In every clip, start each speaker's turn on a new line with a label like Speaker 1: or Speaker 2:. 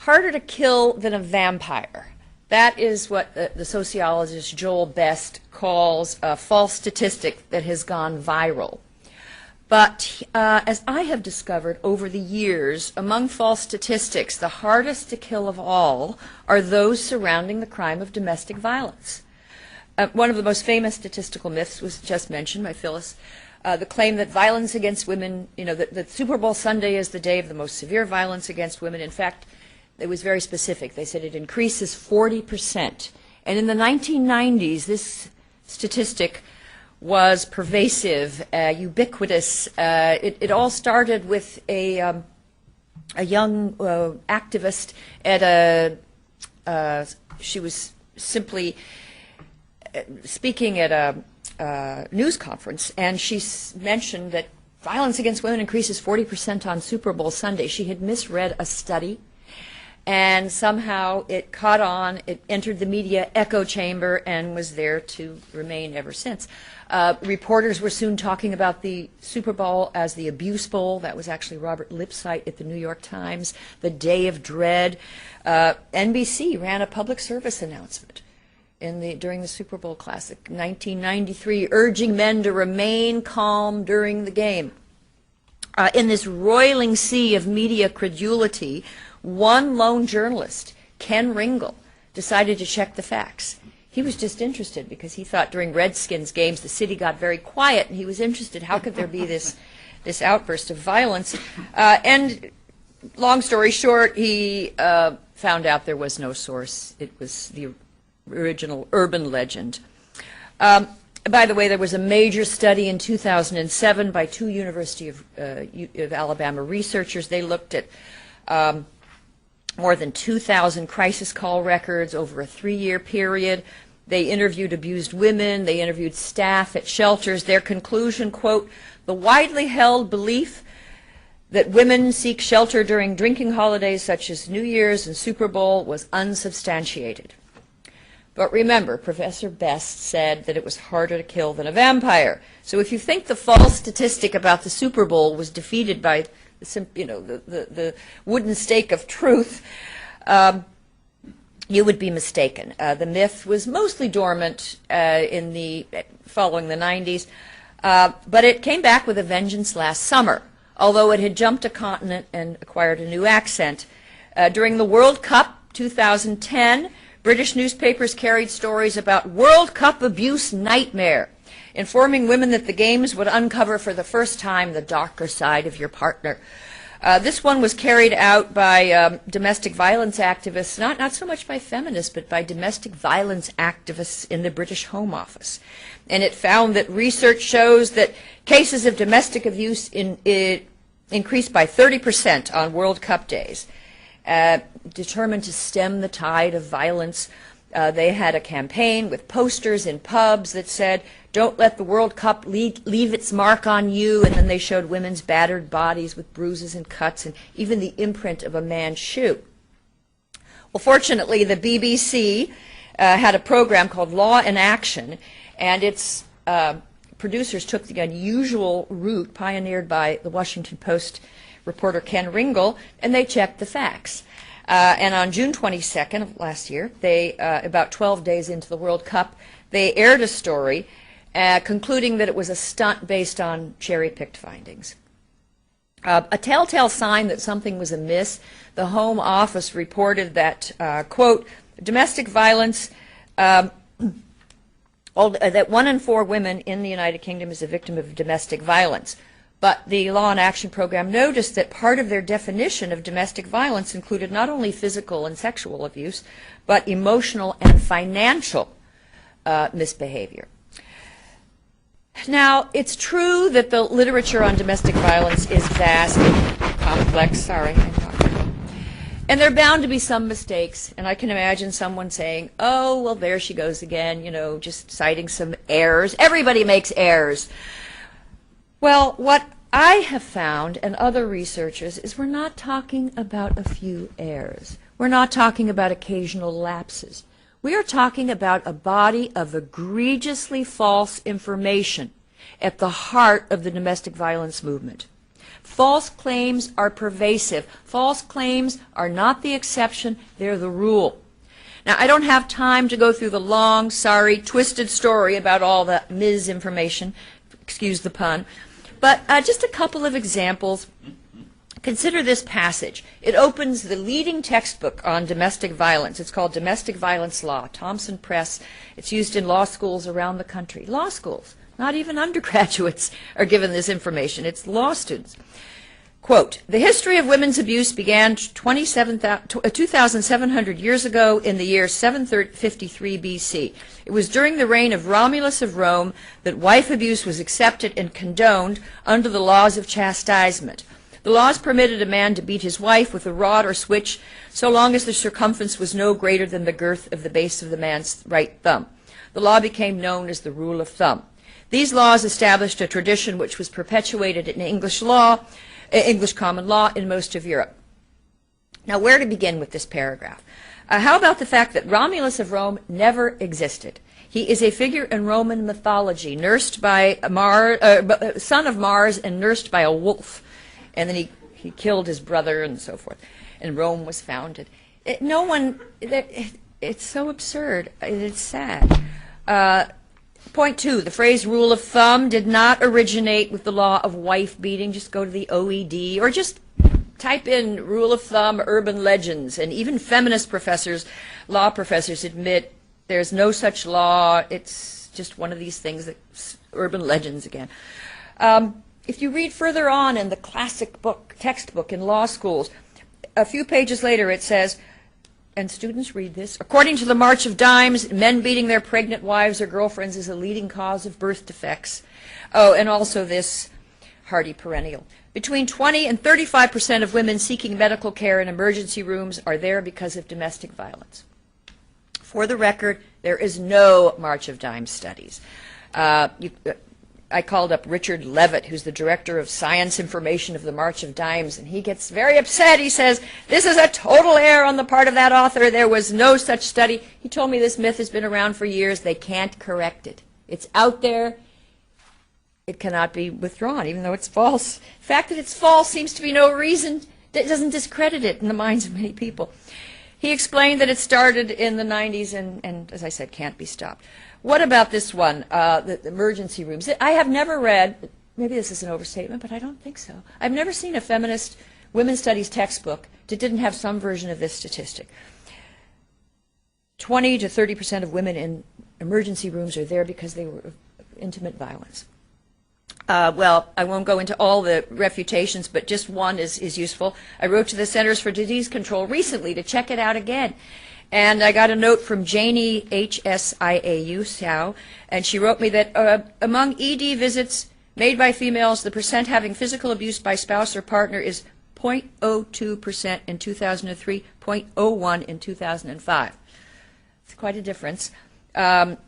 Speaker 1: harder to kill than a vampire. That is what the sociologist Joel Best calls a false statistic that has gone viral. But as I have discovered over the years, among false statistics, the hardest to kill of all are those surrounding the crime of domestic violence. One of the most famous statistical myths was just mentioned by Phyllis, the claim that violence against women, that Super Bowl Sunday is the day of the most severe violence against women. In fact, it was very specific. They said it increases 40%. And in the 1990s, this statistic was pervasive, ubiquitous. It all started with a young activist at she was simply speaking at a news conference, and she mentioned that violence against women increases 40% on Super Bowl Sunday. She had misread a study, and somehow it caught on, it entered the media echo chamber, and was there to remain ever since. Reporters were soon talking about the Super Bowl as the Abuse Bowl. That was actually Robert Lipsyte at the New York Times. The Day of Dread. NBC ran a public service announcement during the Super Bowl Classic, 1993, urging men to remain calm during the game. In this roiling sea of media credulity, one lone journalist, Ken Ringle, decided to check the facts. He was just interested because he thought during Redskins games the city got very quiet, and he was interested, how could there be this outburst of violence? And long story short, he found out there was no source. It was the original urban legend. By the way, there was a major study in 2007 by two University of Alabama researchers. They looked at more than 2,000 crisis call records over a 3-year period. They interviewed abused women. They interviewed staff at shelters. Their conclusion, quote, the widely held belief that women seek shelter during drinking holidays such as New Year's and Super Bowl was unsubstantiated. But remember, Professor Best said that it was harder to kill than a vampire. So if you think the false statistic about the Super Bowl was defeated by the wooden stake of truth, you would be mistaken. The myth was mostly dormant following the 90s, but it came back with a vengeance last summer, although it had jumped a continent and acquired a new accent. During the World Cup 2010, British newspapers carried stories about World Cup abuse nightmare, informing women that the games would uncover for the first time the darker side of your partner. This one was carried out by domestic violence activists, not so much by feminists, but by domestic violence activists in the British Home Office. And it found that research shows that cases of domestic abuse increased by 30% on World Cup days. Determined to stem the tide of violence, they had a campaign with posters in pubs that said, don't let the World Cup leave its mark on you, and then they showed women's battered bodies with bruises and cuts and even the imprint of a man's shoe. Well, fortunately, the BBC had a program called Law in Action, and its producers took the unusual route pioneered by the Washington Post reporter Ken Ringle, and they checked the facts. And on June 22nd of last year, about 12 days into the World Cup, they aired a story concluding that it was a stunt based on cherry-picked findings. A telltale sign that something was amiss, the Home Office reported that, quote, domestic violence, that 1 in 4 women in the United Kingdom is a victim of domestic violence. But the Law in Action program noticed that part of their definition of domestic violence included not only physical and sexual abuse, but emotional and financial misbehavior. Now, it's true that the literature on domestic violence is vast and complex. And there are bound to be some mistakes, and I can imagine someone saying, oh, well, there she goes again, just citing some errors. Everybody makes errors. Well, what I have found, and other researchers, is we're not talking about a few errors. We're not talking about occasional lapses. We are talking about a body of egregiously false information at the heart of the domestic violence movement. False claims are pervasive. False claims are not the exception, they're the rule. Now, I don't have time to go through the long, sorry, twisted story about all the misinformation, excuse the pun, but just a couple of examples. Consider this passage. It opens the leading textbook on domestic violence. It's called Domestic Violence Law, Thompson Press. It's used in law schools around the country. Law schools. Not even undergraduates are given this information. It's law students. Quote, the history of women's abuse began 2,700 years ago in the year 753 BC. It was during the reign of Romulus of Rome that wife abuse was accepted and condoned under the laws of chastisement. The laws permitted a man to beat his wife with a rod or switch so long as the circumference was no greater than the girth of the base of the man's right thumb. The law became known as the rule of thumb. These laws established a tradition which was perpetuated in English common law in most of Europe. Now, where to begin with this paragraph? How about the fact that Romulus of Rome never existed? He is a figure in Roman mythology, nursed by son of Mars and nursed by a wolf. And then he killed his brother and so forth. And Rome was founded. It's so absurd. It's sad. Point 2, the phrase rule of thumb did not originate with the law of wife beating. Just go to the OED or just type in rule of thumb urban legends. And even feminist professors, law professors admit there's no such law. It's just one of these things that's urban legends again. If you read further on in the classic textbook in law schools, a few pages later it says, and students read this, according to the March of Dimes, men beating their pregnant wives or girlfriends is a leading cause of birth defects. Oh, and also this hardy perennial. Between 20 and 35% of women seeking medical care in emergency rooms are there because of domestic violence. For the record, there is no March of Dimes studies. I called up Richard Levitt, who's the director of science information of the March of Dimes, and he gets very upset. He says, this is a total error on the part of that author. There was no such study. He told me this myth has been around for years. They can't correct it. It's out there. It cannot be withdrawn, even though it's false. The fact that it's false seems to be no reason. That doesn't discredit it in the minds of many people. He explained that it started in the 90s and as I said, can't be stopped. What about this one, the emergency rooms? I have never read, maybe this is an overstatement, but I don't think so. I've never seen a feminist women's studies textbook that didn't have some version of this statistic. 20 to 30% of women in emergency rooms are there because they were of intimate violence. Well, I won't go into all the refutations, but just one is useful. I wrote to the Centers for Disease Control recently to check it out again. And I got a note from Janie HSIAU, and she wrote me that among ED visits made by females, the percent having physical abuse by spouse or partner is 0.02% in 2003, 0.01 in 2005. It's quite a difference. Well,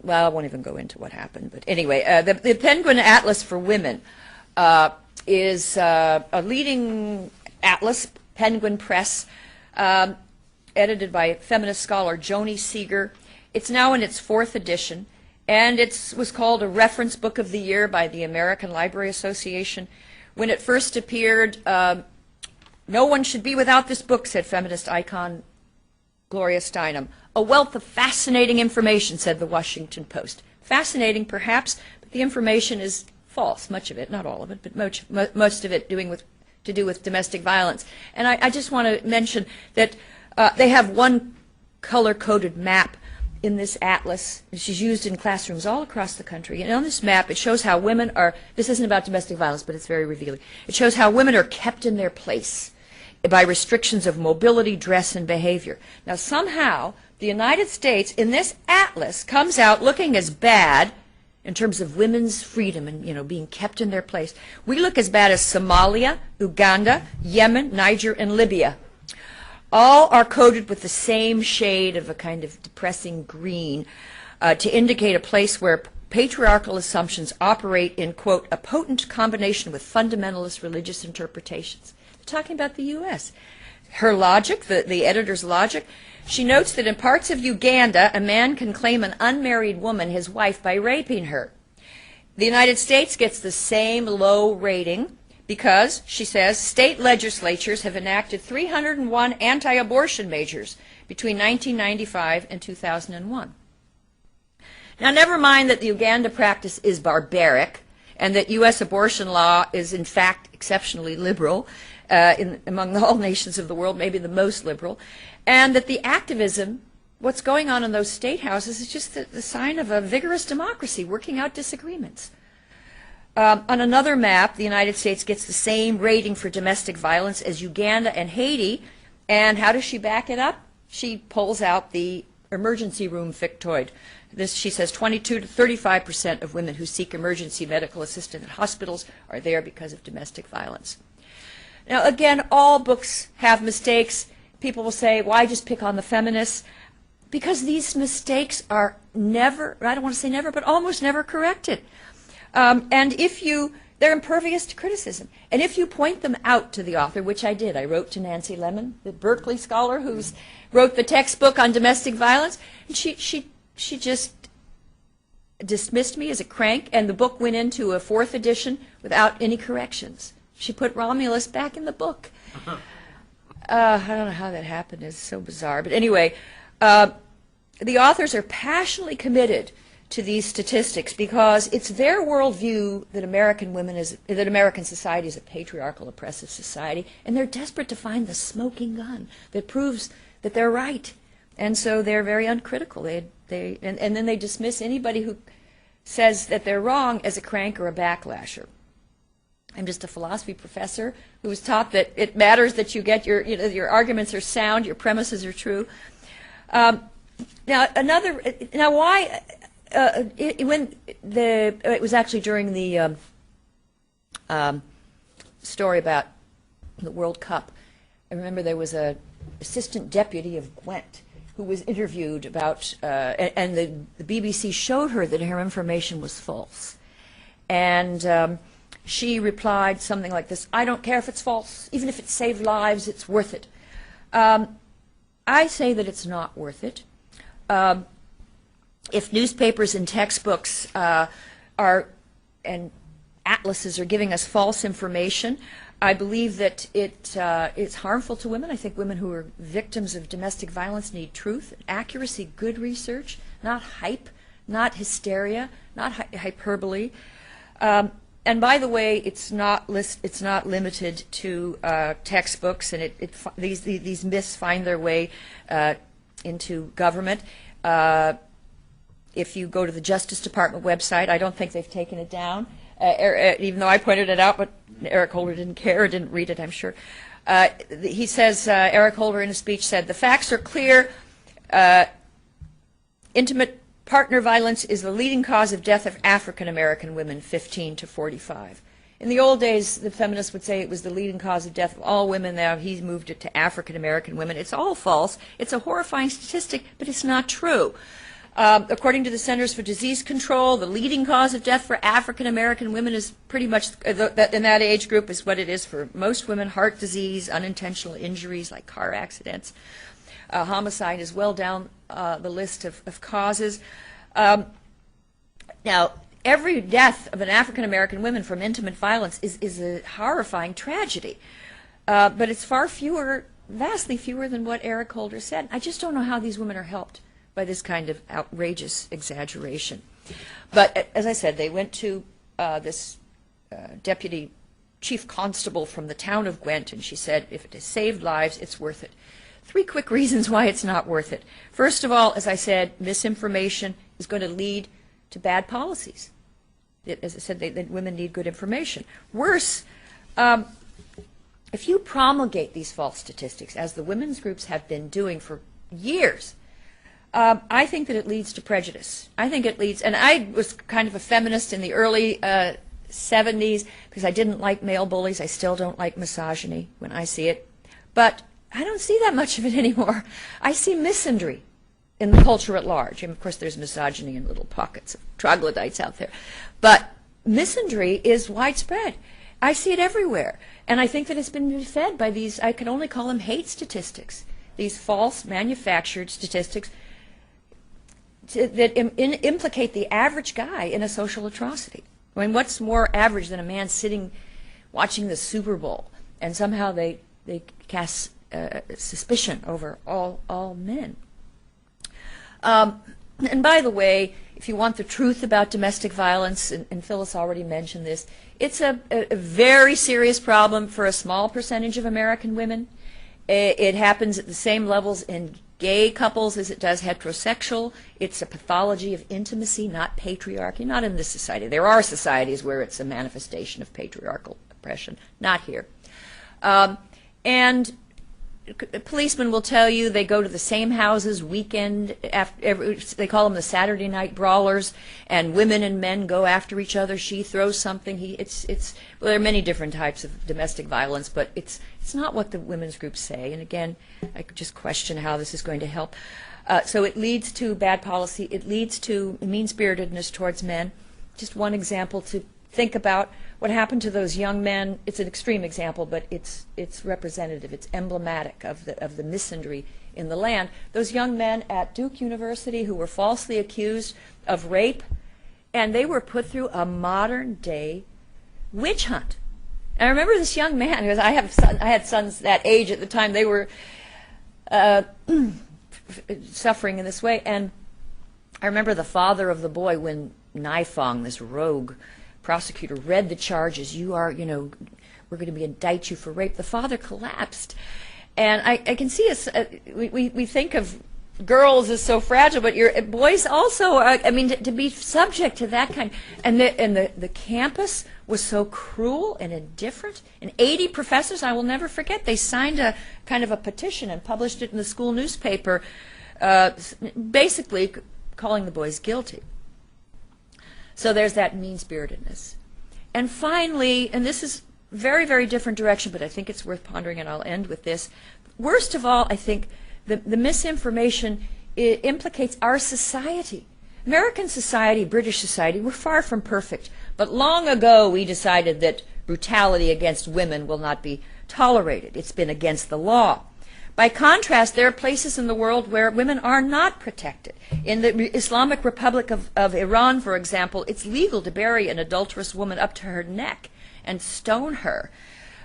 Speaker 1: I won't even go into what happened, but anyway, the Penguin Atlas for Women is a leading atlas, Penguin Press, edited by feminist scholar Joni Seeger. It's now in its 4th edition, and it was called a Reference Book of the Year by the American Library Association. When it first appeared, no one should be without this book, said feminist icon Gloria Steinem. A wealth of fascinating information, said the Washington Post. Fascinating, perhaps, but the information is false, much of it, not all of it, but most of it to do with domestic violence. And I just want to mention that they have one color-coded map in this atlas, which is used in classrooms all across the country. And on this map, it shows how women are, this isn't about domestic violence, but it's very revealing. It shows how women are kept in their place by restrictions of mobility, dress, and behavior. Now, somehow, the United States, in this atlas, comes out looking as bad in terms of women's freedom and, being kept in their place. We look as bad as Somalia, Uganda, Yemen, Niger, and Libya. All are coded with the same shade of a kind of depressing green to indicate a place where patriarchal assumptions operate in, quote, a potent combination with fundamentalist religious interpretations. They're talking about the U.S. Her logic, the editor's logic, she notes that in parts of Uganda, a man can claim an unmarried woman his wife by raping her. The United States gets the same low rating because, she says, state legislatures have enacted 301 anti-abortion measures between 1995 and 2001. Now, never mind that the Uganda practice is barbaric and that U.S. abortion law is, in fact, exceptionally liberal among all nations of the world, maybe the most liberal, and that the activism, what's going on in those state houses, is just the sign of a vigorous democracy working out disagreements. On another map, the United States gets the same rating for domestic violence as Uganda and Haiti, and how does she back it up? She pulls out the emergency room factoid. This, she says, 22 to 35% of women who seek emergency medical assistance at hospitals are there because of domestic violence. Now, again, all books have mistakes. People will say, why just pick on the feminists? Because these mistakes are never, I don't want to say never, but almost never corrected. And if you, they're impervious to criticism. And if you point them out to the author, which I did, I wrote to Nancy Lemon, the Berkeley scholar who wrote the textbook on domestic violence, and she just dismissed me as a crank, and the book went into a 4th edition without any corrections. She put Romulus back in the book. I don't know how that happened. It's so bizarre. But anyway, the authors are passionately committed to these statistics because it's their worldview that American society is a patriarchal, oppressive society, and they're desperate to find the smoking gun that proves that they're right. And so they're very uncritical. And then they dismiss anybody who says that they're wrong as a crank or a backlasher. I'm just a philosophy professor who was taught that it matters that you get your arguments are sound, your premises are true. Now why it was actually during the story about the World Cup. I remember there was an assistant deputy of Gwent who was interviewed about, and the BBC showed her that her information was false. And she replied something like this: I don't care if it's false. Even if it saved lives, it's worth it. I say that it's not worth it. If newspapers and textbooks and atlases are giving us false information, I believe that it's harmful to women. I think women who are victims of domestic violence need truth, accuracy, good research, not hype, not hysteria, not hyperbole. And by the way, it's not limited to textbooks, and these myths find their way into government. If you go to the Justice Department website, I don't think they've taken it down, even though I pointed it out, but Eric Holder didn't care or didn't read it, I'm sure. He says, Eric Holder in a speech said, the facts are clear. Intimate partner violence is the leading cause of death of African American women 15 to 45. In the old days, the feminists would say it was the leading cause of death of all women. Now he's moved it to African American women. It's all false. It's a horrifying statistic, but it's not true. According to the Centers for Disease Control, the leading cause of death for African American women is pretty much, in that age group, is what it is for most women: heart disease, unintentional injuries like car accidents. Homicide is well down the list of causes. Now, every death of an African American woman from intimate violence is a horrifying tragedy, but it's far fewer, vastly fewer than what Eric Holder said. I just don't know how these women are helped by this kind of outrageous exaggeration. But as I said, they went to this deputy chief constable from the town of Gwent, and she said, if it has saved lives, it's worth it. 3 quick reasons why it's not worth it. First of all, as I said, misinformation is going to lead to bad policies. As I said, that women need good information. Worse, if you promulgate these false statistics, as the women's groups have been doing for years, I think that it leads to prejudice. I think it leads, and I was kind of a feminist in the early 70s because I didn't like male bullies. I still don't like misogyny when I see it. But I don't see that much of it anymore. I see misandry in the culture at large. And of course, there's misogyny in little pockets of troglodytes out there. But misandry is widespread. I see it everywhere. And I think that it's been fed by these, I can only call them hate statistics, these false manufactured statistics that implicate the average guy in a social atrocity. I mean, what's more average than a man sitting watching the Super Bowl, and somehow they cast suspicion over all men? And by the way, if you want the truth about domestic violence, and Phyllis already mentioned this, it's a very serious problem for a small percentage of American women. It happens at the same levels in gay couples as it does heterosexual. It's a pathology of intimacy, not patriarchy, not in this society. There are societies where it's a manifestation of patriarchal oppression, not here. And policemen will tell you they go to the same houses weekend after they call them the Saturday night brawlers, and women and men go after each other. She throws something. Well, there are many different types of domestic violence, but it's not what the women's groups say. And again, I could just question how this is going to help. So it leads to bad policy. It leads to mean-spiritedness towards men. Just one example to think about. What happened to those young men? It's an extreme example, but it's representative. It's emblematic of the misandry in the land. Those young men at Duke University who were falsely accused of rape, and they were put through a modern-day witch hunt. And I remember this young man, because I had sons that age at the time. They were suffering in this way, and I remember the father of the boy, when Nifong, this rogue prosecutor, read the charges. We're going to indict you for rape. The father collapsed. And I can see we think of girls as so fragile, but your boys also, to be subject to that kind. And the campus was so cruel and indifferent. And 80 professors, I will never forget, they signed a kind of a petition and published it in the school newspaper, basically calling the boys guilty. So there's that mean-spiritedness. And finally, and this is very, very different direction, but I think it's worth pondering, and I'll end with this. Worst of all, I think the misinformation implicates our society. American society, British society, we're far from perfect. But long ago we decided that brutality against women will not be tolerated. It's been against the law. By contrast, there are places in the world where women are not protected. In the Islamic Republic of Iran, for example, it's legal to bury an adulterous woman up to her neck and stone her.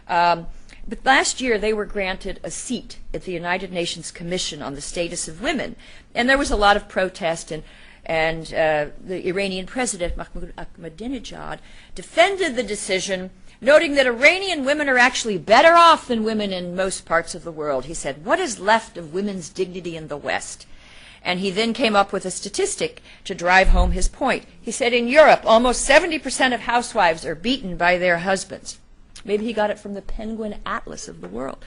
Speaker 1: But last year they were granted a seat at the United Nations Commission on the Status of Women, and there was a lot of protest, and the Iranian president, Mahmoud Ahmadinejad, defended the decision, noting that Iranian women are actually better off than women in most parts of the world. He said, "What is left of women's dignity in the West?" And he then came up with a statistic to drive home his point. He said, in Europe, almost 70% of housewives are beaten by their husbands. Maybe he got it from the Penguin Atlas of the world.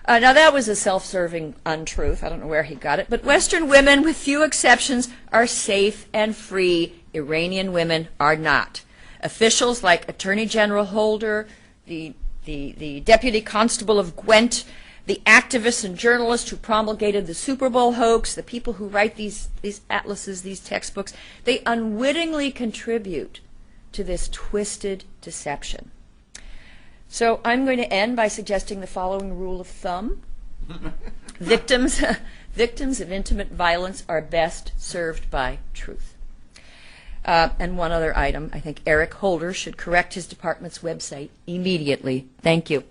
Speaker 1: Now that was a self-serving untruth. I don't know where he got it. But Western women, with few exceptions, are safe and free. Iranian women are not. Officials like Attorney General Holder, the Deputy Constable of Gwent, the activists and journalists who promulgated the Super Bowl hoax, the people who write these atlases, these textbooks, they unwittingly contribute to this twisted deception. So I'm going to end by suggesting the following rule of thumb. Victims of intimate violence are best served by truth. And one other item, I think Eric Holder should correct his department's website immediately. Thank you.